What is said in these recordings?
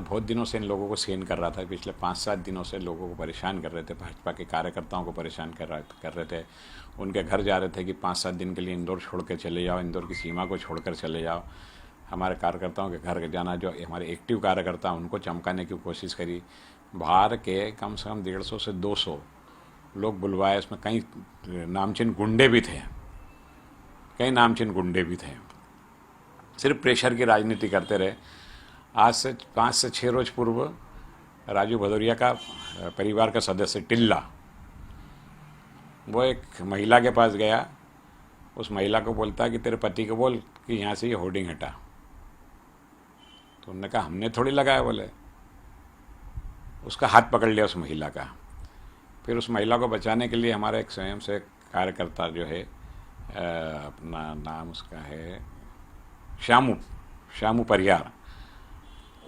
बहुत दिनों से इन लोगों को सीन कर रहा था, पिछले 5-7 दिनों से लोगों को परेशान कर रहे थे, भाजपा के कार्यकर्ताओं को परेशान कर रहे थे। उनके घर जा रहे थे कि 5-7 दिन के लिए इंदौर छोड़ कर चले जाओ, इंदौर की सीमा को छोड़कर चले जाओ। हमारे कार्यकर्ताओं के घर जाना, जो हमारे एक्टिव कार्यकर्ता उनको चमकाने की कोशिश करी। बाहर के कम से कम 150 से 200 लोग बुलवाए, उसमें कई नामचीन गुंडे भी थे, कई नामचीन गुंडे भी थे। सिर्फ प्रेशर की राजनीति करते रहे। आज से 5 से 6 रोज पूर्व राजू भदौरिया का परिवार का सदस्य टिल्ला, वो एक महिला के पास गया, उस महिला को बोलता कि तेरे पति को बोल कि यहाँ से ये होर्डिंग हटा। तो उन्होंने कहा हमने थोड़ी लगाया, बोले। उसका हाथ पकड़ लिया उस महिला का। फिर उस महिला को बचाने के लिए हमारा एक स्वयं से कार्यकर्ता जो है, अपना नाम उसका है श्यामू परियार,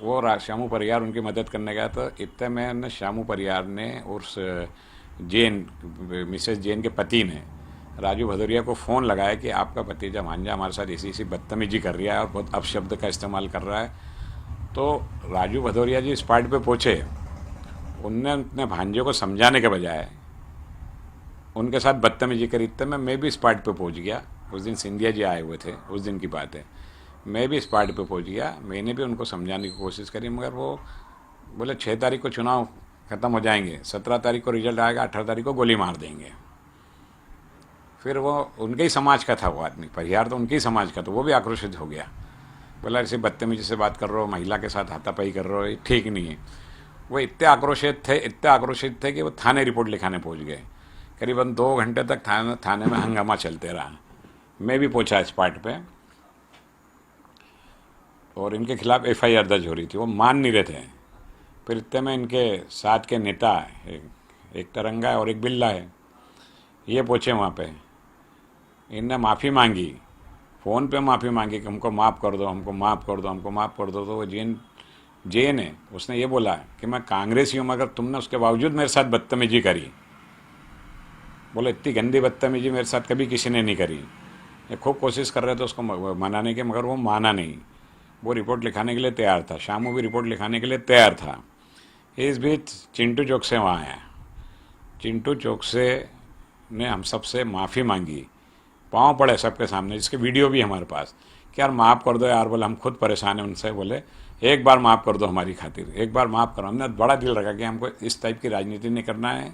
वो श्यामू परियार उनकी मदद करने गया। तो इतने में श्यामू परियार ने उस मिसेस जैन के पति ने राजू भदौरिया को फ़ोन लगाया कि आपका भतीजा भांजा हमारे साथ ऐसी बदतमीजी कर रहा है और बहुत अपशब्द का इस्तेमाल कर रहा है। तो राजू भदौरिया जी स्पॉट पे पहुँचे। उनने अपने भांजे को समझाने के बजाय उनके साथ बदतमीजी करी। इतने में मैं भी स्पॉट पे पहुँच गया। उस दिन सिंधिया जी आए हुए थे, उस दिन की बात है। मैं भी स्पॉट पे पहुँच गया। मैंने भी उनको समझाने की कोशिश करी, मगर वो बोले 6 तारीख को चुनाव ख़त्म हो जाएंगे, 17 तारीख को रिजल्ट आएगा, 18 तारीख को गोली मार देंगे। फिर वो उनके ही समाज का था वो आदमी, परिहार तो उनके ही समाज का, तो वो भी आक्रोशित हो गया। बोला ऐसे बदतमीजी से बात कर रहे हो, महिला के साथ हाथापाई कर रहे हो, ये ठीक नहीं है। वो इतने आक्रोशित थे कि वो थाने रिपोर्ट लिखाने पहुंच गए। करीबन 2 घंटे तक थाने में हंगामा चलते रहा। मैं भी पहुंचा स्पॉट पे और इनके खिलाफ FIR दर्ज हो रही थी। वो मान नहीं रहे थे। फिर इतने में इनके साथ के नेता, एक तरंगा है और एक बिल्ला है, ये पहुँचे वहाँ पे। इनने माफ़ी मांगी, फ़ोन पे माफ़ी मांगी कि हमको माफ़ कर दो, हमको माफ़ कर दो, हमको माफ़ कर दो। तो वो जैन है, उसने ये बोला कि मैं कांग्रेसी हूँ, मगर तुमने उसके बावजूद मेरे साथ बदतमीजी करी। बोले इतनी गंदी बदतमीजी मेरे साथ कभी किसी ने नहीं करी। ये खूब कोशिश कर रहे थे उसको मनाने के, मगर वो माना नहीं। वो रिपोर्ट लिखाने के लिए तैयार था, शामू भी रिपोर्ट लिखाने के लिए तैयार था। इस बीच चिंटू चौकसे वहाँ आया। चिंटू चौकसे ने हम सब से माफ़ी मांगी, पाँव पड़े सबके सामने, जिसके वीडियो भी हमारे पास, कि यार माफ़ कर दो यार। बोले हम खुद परेशान हैं उनसे, बोले एक बार माफ़ कर दो हमारी खातिर, एक बार माफ़ करो। हमने बड़ा दिल रखा कि हमको इस टाइप की राजनीति नहीं करना है,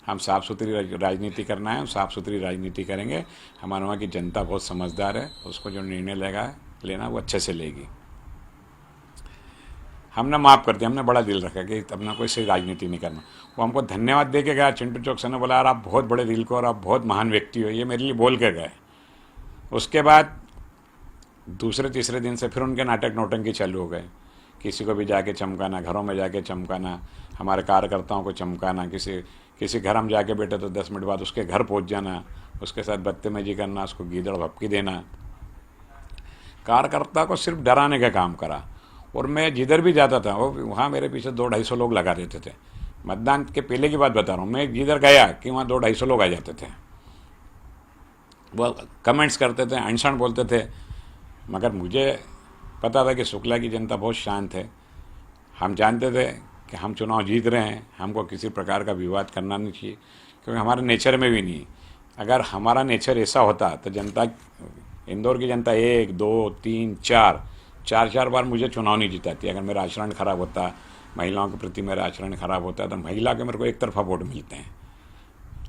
हम साफ़ सुथरी राजनीति करना है, हम साफ़ सुथरी राजनीति करेंगे। हमारे वहाँ की जनता बहुत समझदार है, उसको जो निर्णय लेना वो अच्छे से लेगी। हमने माफ़ कर दिया, हमने बड़ा दिल रखा कि अपना कोई सही राजनीति नहीं करना। वो हमको धन्यवाद दे के गया। चिंटू चौकसे ने बोला यार आप बहुत बड़े दिल को और आप बहुत महान व्यक्ति हो, ये मेरे लिए बोल के गए। उसके बाद दूसरे तीसरे दिन से फिर उनके नाटक नौटंकी चालू हो गए। किसी को भी जाके चमकाना, घरों में जाके चमकाना, हमारे कार्यकर्ताओं को चमकाना। किसी घर हम जाके बैठे तो 10 मिनट बाद उसके घर पहुंच जाना, उसके साथ बदतमीजी करना, उसको गीदड़ भपकी देना। कार्यकर्ता को सिर्फ डराने का काम करा। और मैं जिधर भी जाता था वहाँ मेरे पीछे 200-250 लोग लगा देते थे। मतदान के पहले की बात बता रहा हूँ, मैं जिधर गया कि वहाँ 200-250 लोग आ जाते थे। वो कमेंट्स करते थे, अनशन बोलते थे। मगर मुझे पता था कि शुक्ला की जनता बहुत शांत है। हम जानते थे कि हम चुनाव जीत रहे हैं, हमको किसी प्रकार का विवाद करना नहीं चाहिए, क्योंकि हमारे नेचर में भी नहीं। अगर हमारा नेचर ऐसा होता तो जनता, इंदौर की जनता 1, 2, 3, 4 बार मुझे चुनाव नहीं जिताती। अगर मेरा आचरण खराब होता, महिलाओं के प्रति मेरा आचरण खराब होता, तो महिला के मेरे को एक तरफा वोट मिलते हैं।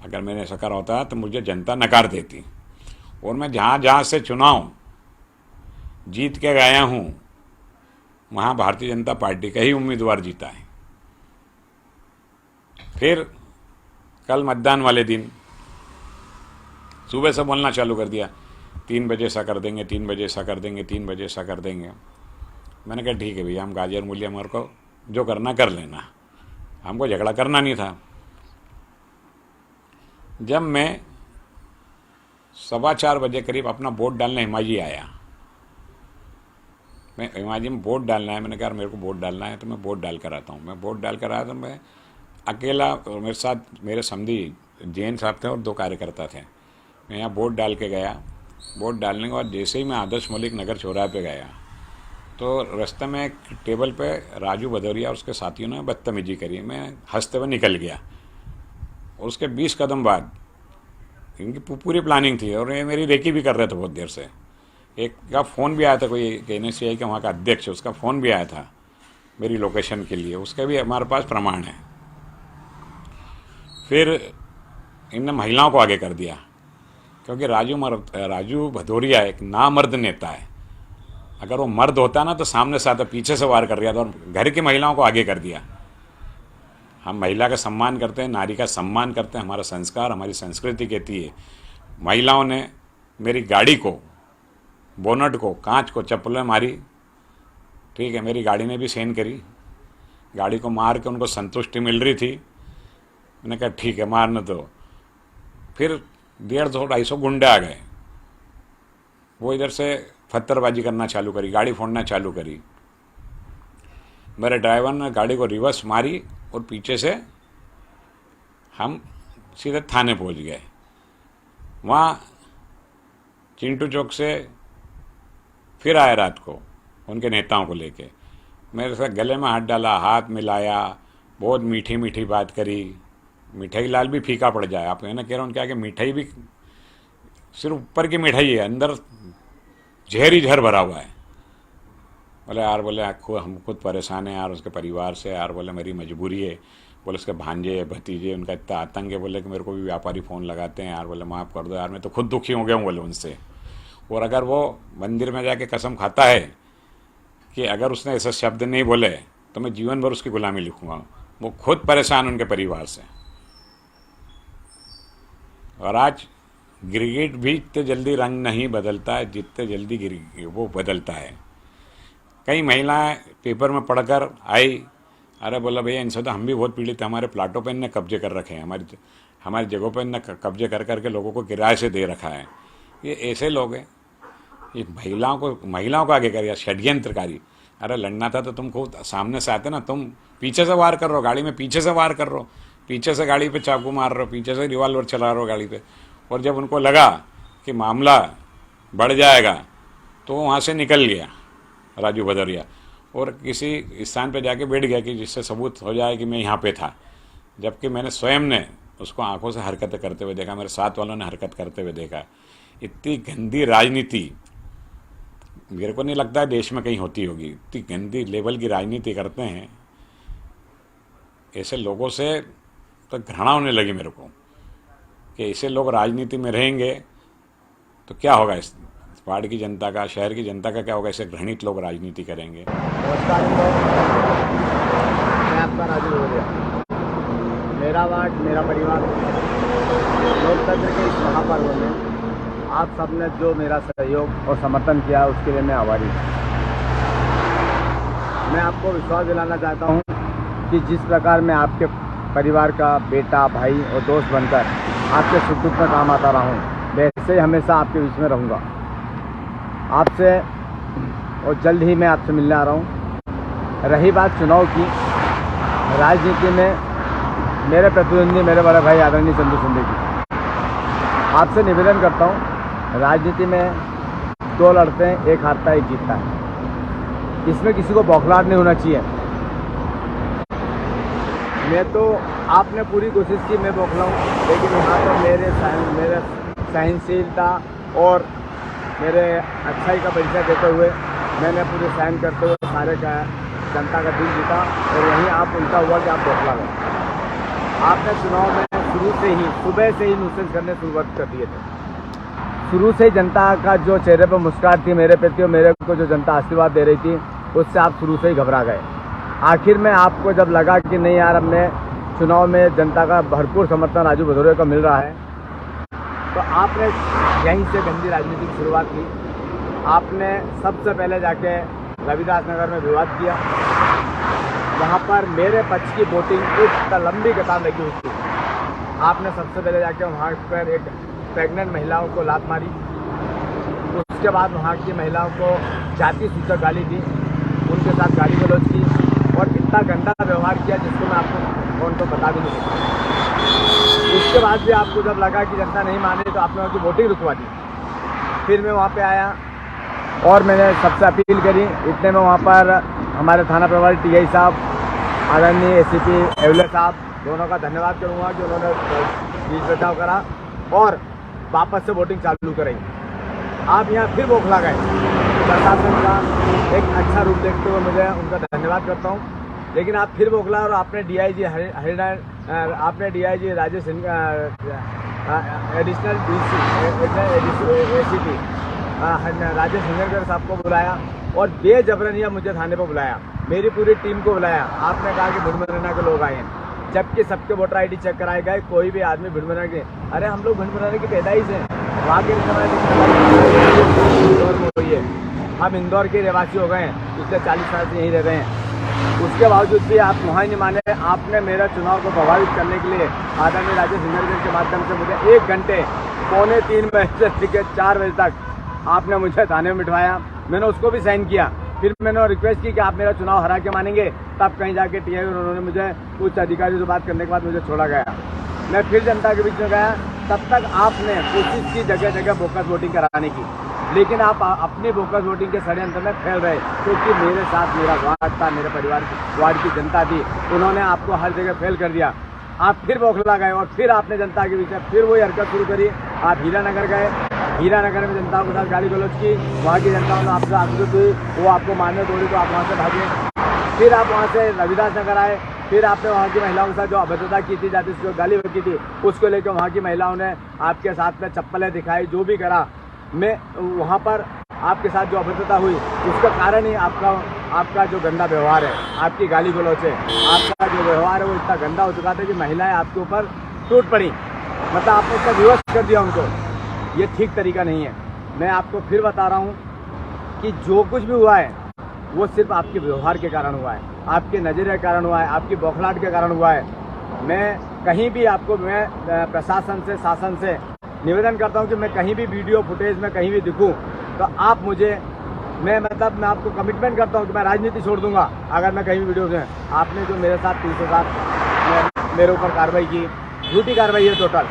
अगर मैंने ऐसा करा होता तो मुझे जनता नकार देती। और मैं जहाँ जहाँ से चुनाव जीत के गया हूँ, वहाँ भारतीय जनता पार्टी का ही उम्मीदवार जीता है। फिर कल मतदान वाले दिन सुबह से बोलना चालू कर दिया, 3 बजे ऐसा कर देंगे, 3 बजे ऐसा कर देंगे, 3 बजे ऐसा कर देंगे। मैंने कहा ठीक है भैया, हम गाजर मूल्य हमारे को जो करना कर लेना, हमको झगड़ा करना नहीं था। जब मैं 4:15 बजे करीब अपना वोट डालने हिमाजी आया, मैं हिमाजी में वोट डालना है, मैंने कहा मेरे को वोट डालना है तो मैं वोट डाल कर आता हूँ। मैं वोट डाल कर आया तो मैं अकेला, और मेरे साथ मेरे समधी जैन साहब थे और 2 कार्यकर्ता थे। मैं यहाँ वोट डाल के गया। वोट डालने के बाद जैसे ही मैं आदर्श मलिक नगर चौराहे पे गया, तो रास्ते में एक टेबल पे राजू भदौरिया और उसके साथियों ने बदतमीजी करी। मैं हंसते हुए निकल गया। और उसके 20 कदम बाद इनकी पूरी प्लानिंग थी और ये मेरी रेकी भी कर रहे थे बहुत देर से। एक का फ़ोन भी आया था, कोई NSCI का वहाँ का अध्यक्ष, उसका फ़ोन भी आया था मेरी लोकेशन के लिए, उसका भी हमारे पास प्रमाण है। फिर इनने महिलाओं को आगे कर दिया, क्योंकि राजू भदौरिया एक नामर्द नेता है। अगर वो मर्द होता ना तो सामने से आता, पीछे से वार कर दिया था और घर की महिलाओं को आगे कर दिया। हम महिला का सम्मान करते हैं, नारी का सम्मान करते हैं, हमारा संस्कार, हमारी संस्कृति कहती है। महिलाओं ने मेरी गाड़ी को, बोनट को, कांच को चप्पलें मारी, ठीक है, मेरी गाड़ी ने भी सहन करी। गाड़ी को मार के उनको संतुष्टि मिल रही थी। मैंने कहा ठीक है, मारने दो। फिर 150-250 गुंडे आ गए। वो इधर से पत्थरबाजी करना चालू करी, गाड़ी फोड़ना चालू करी। मेरे ड्राइवर ने गाड़ी को रिवर्स मारी और पीछे से हम सीधे थाने पहुंच गए। वहाँ चिंटू चौक से फिर आए रात को उनके नेताओं को लेके, मेरे साथ गले में हाथ डाला, हाथ मिलाया, बहुत मीठी मीठी बात करी। मिठाई लाल भी फीका पड़ जाए। आप कहना कह रहा हूँ क्या कि मिठाई भी सिर्फ ऊपर की मिठाई है, अंदर जहर ही जहर भरा हुआ है। बोले यार, बोले हम खुद परेशान हैं यार उसके परिवार से यार। बोले मेरी मजबूरी है। बोले उसके भांजे भतीजे उनका इतना आतंक है। बोले कि मेरे को भी व्यापारी फ़ोन लगाते हैं यार। बोले माफ़ कर दो यार, मैं तो खुद दुखी हो गया हूँ बोले उनसे। और अगर वो मंदिर में जाके कसम खाता है कि अगर उसने ऐसे शब्द नहीं बोले तो मैं जीवन भर उसकी गुलामी लिखूंगा। वो खुद परेशान उनके परिवार से। और आज गिरगिट भी इतने जल्दी रंग नहीं बदलता है जितने जल्दी वो बदलता है। कई महिलाएं पेपर में पढ़कर आई, अरे बोला भैया इनसे तो हम भी बहुत पीड़ित हैं, हमारे प्लाटों पर इनने कब्जे कर रखे हैं, हमारी जगहों पर इनने कब्जे कर करके लोगों को किराए से दे रखा है। ये ऐसे लोग हैं। ये महिलाओं को आगे करिए, षड्यंत्रकारी। अरे लड़ना था तो तुम खुद सामने से आते ना, तुम पीछे से वार कर रहे हो, गाड़ी में पीछे से वार कर रहे हो, पीछे से गाड़ी पे चाकू मार रहे हो, पीछे से रिवॉल्वर चला रहे हो गाड़ी पे। और जब उनको लगा कि मामला बढ़ जाएगा तो वहाँ से निकल गया राजू भदौरिया और किसी स्थान पे जाके बैठ गया कि जिससे सबूत हो जाए कि मैं यहाँ पे था। जबकि मैंने स्वयं ने उसको आंखों से हरकतें करते हुए देखा, मेरे साथ वालों ने हरकत करते हुए देखा। इतनी गंदी राजनीति मेरे को नहीं लगता है देश में कहीं होती होगी। इतनी गंदी लेवल की राजनीति करते हैं। ऐसे लोगों से तो घृणा होने लगी मेरे को कि ऐसे लोग राजनीति में रहेंगे तो क्या होगा। इस पहाड़ की जनता का, शहर की जनता का क्या होगा। ऐसे घृणित लोग राजनीति करेंगे। नमस्कार, मैं आपका राजू भदौरिया। मेरा वार्ड मेरा परिवार लोकतंत्र के इस महापर्व में आप सबने जो मेरा सहयोग और समर्थन किया उसके लिए मैं आभारी हूँ। मैं आपको विश्वास दिलाना चाहता हूँ कि जिस प्रकार मैं आपके परिवार का बेटा, भाई और दोस्त बनकर आपके सुख दुख में काम आता रहा हूँ, वैसे ही हमेशा आपके बीच में रहूँगा आपसे। और जल्द ही मैं आपसे मिलने आ रहा हूँ। रही बात चुनाव की, राजनीति में मेरे प्रतिद्वंदी मेरे बड़े भाई आदरणीय चंदू शिंदे जी, आपसे निवेदन करता हूँ, राजनीति में दो लड़ते हैं, एक हारता है एक जीतता है। इसमें किसी को बौखलाहट नहीं होना चाहिए। मैं तो आपने पूरी कोशिश की मैं बौखलाऊँ, लेकिन यहाँ तो मेरे सहनशीलता और मेरे अच्छाई का परिचय देते हुए मैंने पूरे सहन करते हुए सारे का जनता का दिल जीता। और वहीं आप उल्टा हुआ कि आप बौखला गए। आपने चुनाव में शुरू से ही सुबह से ही न्यूसेंस करने शुरुआत कर दिए थे। शुरू से ही जनता का जो चेहरे पर मुस्कुराहट थी मेरे प्रति और मेरे को जो जनता आशीर्वाद दे रही थी, उससे आप शुरू से ही घबरा गए। आखिर में आपको जब लगा कि नहीं यार, हमने चुनाव में जनता का भरपूर समर्थन राजू भदौरिया को मिल रहा है, तो आपने यहीं से गंदी राजनीति की शुरुआत की। आपने सबसे पहले जाके रविदास नगर में विवाद किया। वहाँ पर मेरे पक्ष की वोटिंग एक लंबी कतार लगी हुई थी। आपने सबसे पहले जाके वहाँ पर एक प्रेग्नेंट महिलाओं को लात मारी। उसके बाद वहाँ की महिलाओं को जाति सूचक गाली दी, उनके साथ गाली गलौज की और इतना गंदा व्यवहार किया जिसको मैं आपको कौन तो बता भी नहीं सकता। उसके बाद भी आपको जब लगा कि जनता नहीं माने तो आपने उनकी वोटिंग रुकवा दी। फिर मैं वहाँ पे आया, और मैंने सबसे अपील करी। इतने में वहाँ पर हमारे थाना प्रभारी टीआई साहब, आदरणीय एसीपी एवले साहब, दोनों का धन्यवाद करूँगा कि उन्होंने बीच बचाव करा और वापस से वोटिंग चालू कराई। आप यहाँ फिर बौखला गए। प्रशासन का एक अच्छा रूप देखते हुए मुझे उनका धन्यवाद करता हूँ, लेकिन आप फिर बौखला और आपने डीआईजी हरियाणा, आपने DIG Rajesh Singh, additional ACP Rajesh singer साहब को बुलाया और बेजबरनिया मुझे थाने पर बुलाया, मेरी पूरी टीम को बुलाया। आपने कहा कि भिंड के लोग आए हैं, जबकि सबके वोटर आईडी चेक कराए गए, कोई भी आदमी भिंड के, अरे हम लोग भिंड की पैदाइश हैं, वहाँ के इंदौर में हुई है, हम इंदौर के रहवासी हो गए हैं, पिछले 40 साल से यहीं रह रहे हैं। उसके बावजूद भी आप वहाँ नहीं माने। आपने मेरा चुनाव को प्रभावित करने के लिए आदरणीय राजेश सिंगर के माध्यम से मुझे 1 घंटे 2:45 बजे से लेकर 4 बजे तक आपने मुझे थाने में बिठवाया। मैंने उसको भी साइन किया। फिर मैंने रिक्वेस्ट की कि आप मेरा चुनाव हरा के मानेंगे, तब कहीं जाके टीआई उन्होंने मुझे उच्च अधिकारी से बात करने के बाद मुझे छोड़ा गया। मैं फिर जनता के बीच में गया, तब तक आपने कोशिश की जगह जगह बोकस वोटिंग कराने की, लेकिन आप अपनी बोकस वोटिंग के षड्यंत्र में फैल रहे, क्योंकि मेरे साथ मेरा वार्ड था, मेरे परिवार की वार्ड की जनता थी, उन्होंने आपको हर जगह फेल कर दिया। आप फिर बौखला गए और फिर आपने जनता के बीच में फिर वही हरकत शुरू करी। आप हीरानगर गए, हीरानगर में जनता के साथ गाली गलौज की, वहाँ की जनता ने आपसे आगुत हुई, वो आपको मारने दौड़ी तो आप वहाँ से भागे। फिर आप वहाँ से रविदास नगर आए, फिर आपने वहाँ की महिलाओं के साथ जो अभद्रता की थी, जाती उसको गाली की थी, उसको लेकर वहाँ की महिलाओं ने आपके साथ में चप्पलें दिखाई, जो भी करा। मैं वहाँ पर आपके साथ जो अभद्रता हुई उसका कारण ही आपका जो गंदा व्यवहार है, आपकी गाली गलौज है, आपका जो व्यवहार है वो इतना गंदा हो चुका था कि महिलाएं आपके ऊपर टूट पड़ी, मतलब आपने उसका विवश कर दिया उनको। ये ठीक तरीका नहीं है। मैं आपको फिर बता रहा हूँ कि जो कुछ भी हुआ है वो सिर्फ आपके व्यवहार के कारण हुआ है, आपके नज़रिए के कारण हुआ है, आपकी बौखलाहट के कारण हुआ है। मैं कहीं भी आपको, मैं प्रशासन से, शासन से निवेदन करता हूं कि मैं कहीं भी वीडियो फुटेज में कहीं भी दिखूं तो आप मुझे, मैं आपको कमिटमेंट करता हूं कि मैं राजनीति छोड़ दूंगा अगर मैं कहीं भी वीडियो में। आपने जो मेरे साथ 307 मेरे ऊपर कार्रवाई की, झूठी कार्रवाई है टोटल।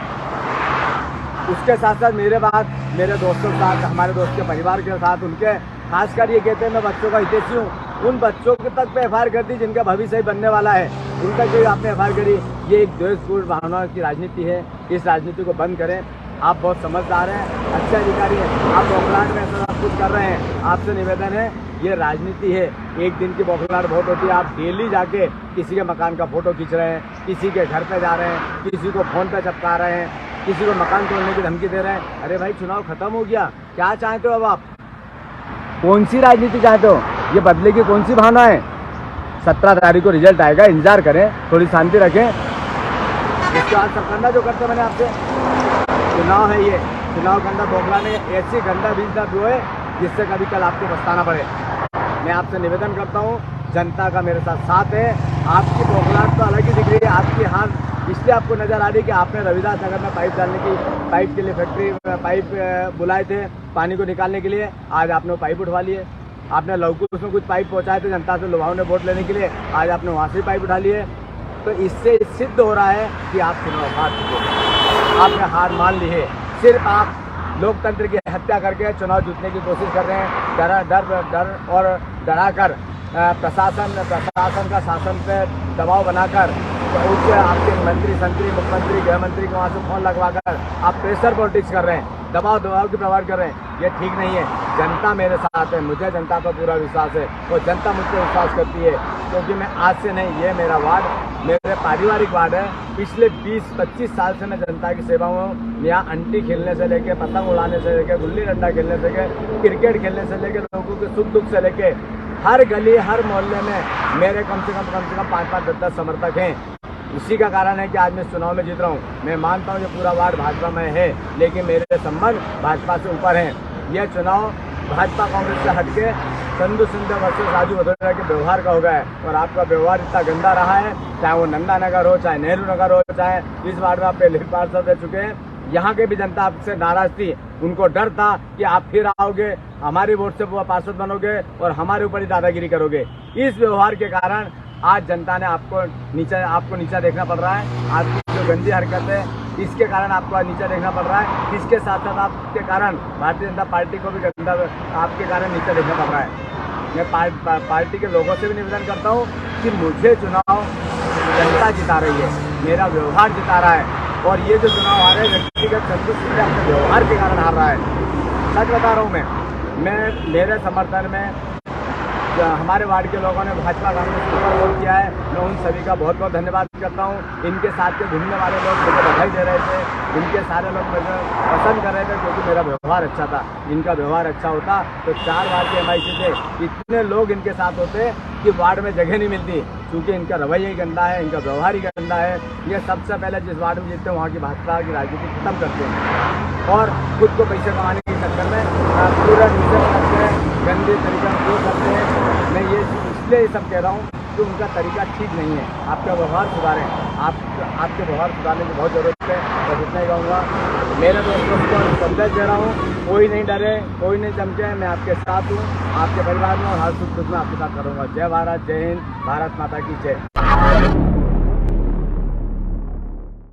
उसके साथ साथ मेरे बाद मेरे दोस्तों के साथ, हमारे दोस्त के परिवार के साथ, उनके खासकर ये कहते हैं मैं बच्चों का हितैषी हूँ, उन बच्चों के तक पे एफआईआर कर दी जिनका भविष्य ही बनने वाला है, उनका जो आपने एफआईआर करी। ये एक द्वेषपूर्ण भावनाओं की राजनीति है। इस राजनीति को बंद करें। आप बहुत समझदार हैं, अच्छे अधिकारी हैं, आप बौखलाहट में ऐसा सब कुछ कर रहे हैं। आपसे निवेदन है, ये राजनीति है, एक दिन की बौखलाहट बहुत होती है। आप डेली जाके किसी के मकान का फोटो खींच रहे हैं, किसी के घर पे जा रहे हैं, किसी को फोन पे चिपका रहे हैं, किसी को मकान तोड़ने की धमकी दे रहे हैं। अरे भाई, चुनाव खत्म हो गया, क्या चाहते हो अब आप? कौन सी राजनीति चाहते हो? ये बदले की कौन सी भावना है? 17 तारीख को रिजल्ट आएगा, इंतजार करें, थोड़ी शांति रखें। इसके बाद सब करना जो करते मैंने आपसे, चुनाव है ये, चुनाव के अंदर बौखलाने ऐसी गंदा बीज ना बोए जिससे कभी कल आपको पछताना पड़े। मैं आपसे निवेदन करता हूँ, जनता का मेरे साथ है। आपकी बौखलाहट तो अलग ही दिख रही है, आपकी हार इसलिए आपको नज़र आ रही है कि आपने रविदास नगर में पाइप डालने की, पाइप के लिए फैक्ट्री पाइप बुलाए थे पानी को निकालने के लिए, आज आपने वो पाइप उठवा लिए। आपने लवकुश में कुछ पाइप पहुँचाए थे जनता से, लोगों ने वोट लेने के लिए, आज आपने वहाँ से पाइप उठा लिए। तो इससे सिद्ध हो रहा है कि आप चुनाव हार चुके हैं, आपने हार मान ली है। सिर्फ आप लोकतंत्र की हत्या करके चुनाव जीतने की कोशिश कर रहे हैं, डर और डराकर प्रशासन का शासन पे दबाव बनाकर, उच्च आपके मंत्री संत्री मुख्यमंत्री गृह मंत्री के वहाँ से फोन लगवाकर आप प्रेशर पॉलिटिक्स कर रहे हैं, दबाव की प्रभाव कर रहे हैं। ये ठीक नहीं है। जनता मेरे साथ है, मुझे जनता पर पूरा विश्वास है और जनता मुझ पर विश्वास करती है, क्योंकि मैं आज से नहीं, ये मेरा वार्ड, मेरे पारिवारिक वार्ड है। पिछले 20-25 साल से मैं जनता की सेवा हूँ। यहाँ अंटी खेलने से लेके, पतंग उड़ाने से लेके, गुल्ली डंडा खेलने से लेके, क्रिकेट खेलने से लेके, लोगों के सुख दुख से लेके, हर गली हर मोहल्ले में मेरे कम से कम 5-5, 10-10 समर्थक हैं। इसी का कारण है कि आज मैं इस चुनाव में जीत रहा हूँ। मैं मानता हूँ कि पूरा वार्ड भाजपा में है, लेकिन मेरे संबंध भाजपा से ऊपर हैं। यह चुनाव भाजपा कांग्रेस से हटके संधू सिंधिया वर्सेस राजू भदौरिया के व्यवहार का हो गया है, और आपका व्यवहार इतना गंदा रहा है, चाहे वो नंदा नगर हो, चाहे नेहरू नगर हो, चाहे इस वार्ड में आप पहले पार्षद रह चुके हैं। यहाँ के भी जनता आपसे नाराज थी, उनको डर था कि आप फिर आओगे, हमारे वोट से पार्षद बनोगे और हमारे ऊपर ही दादागिरी करोगे। इस व्यवहार के कारण आज जनता ने आपको नीचा देखना पड़ रहा है। आपकी जो गंदी हरकत है, इसके कारण आपको नीचे देखना पड़ रहा है। इसके साथ साथ आपके कारण भारतीय जनता पार्टी को भी गंदा आपके कारण नीचे देखना पड़ रहा है। मैं पार्टी के लोगों से भी निवेदन करता हूँ कि मुझे चुनाव जनता जिता रही है, मेरा व्यवहार जिता रहा है, और ये जो चुनाव हार है व्यक्तिगत संतुष्टि से अपने व्यवहार के कारण हार रहा है। सच बता रहा हूँ मैं मेरे समर्थन में हमारे वार्ड के लोगों ने भाजपा कांग्रेस के ऊपर वोट किया है। मैं उन सभी का बहुत बहुत धन्यवाद करता हूँ। इनके साथ के घूमने वाले लोग मुझे बधाई दे रहे थे, इनके सारे लोग मुझे पसंद कर रहे थे क्योंकि मेरा व्यवहार अच्छा था। इनका व्यवहार अच्छा होता तो 4 वार्ड के MIC से इतने लोग इनके साथ होते कि वार्ड में जगह नहीं मिलती, क्योंकि इनका रवैया ही गंदा है, इनका व्यवहार ही गंदा है। ये सबसे पहले जिस वार्ड में जीतते हैं वहाँ की भाजपा की राजनीति खत्म करते हैं और खुद को पैसे कमाने के चक्कर में पूरा निषेध करते हैं, गंदे तरीका उपयोग करते हैं। मैं ये इसलिए ये सब कह रहा हूँ कि उनका तरीका ठीक नहीं है। आपका व्यवहार सुधारें, आपके व्यवहार सुधारने की बहुत ज़रूरत है। बस इतना ही कहूँगा। मेरे दोस्तों को संदेश दे रहा हूँ, कोई नहीं डरे, कोई नहीं चमके, मैं आपके साथ हूँ, आपके परिवार में और हर सुख दुख में आपके साथ करूँगा। जय भारत, जय हिंद, भारत माता की जय।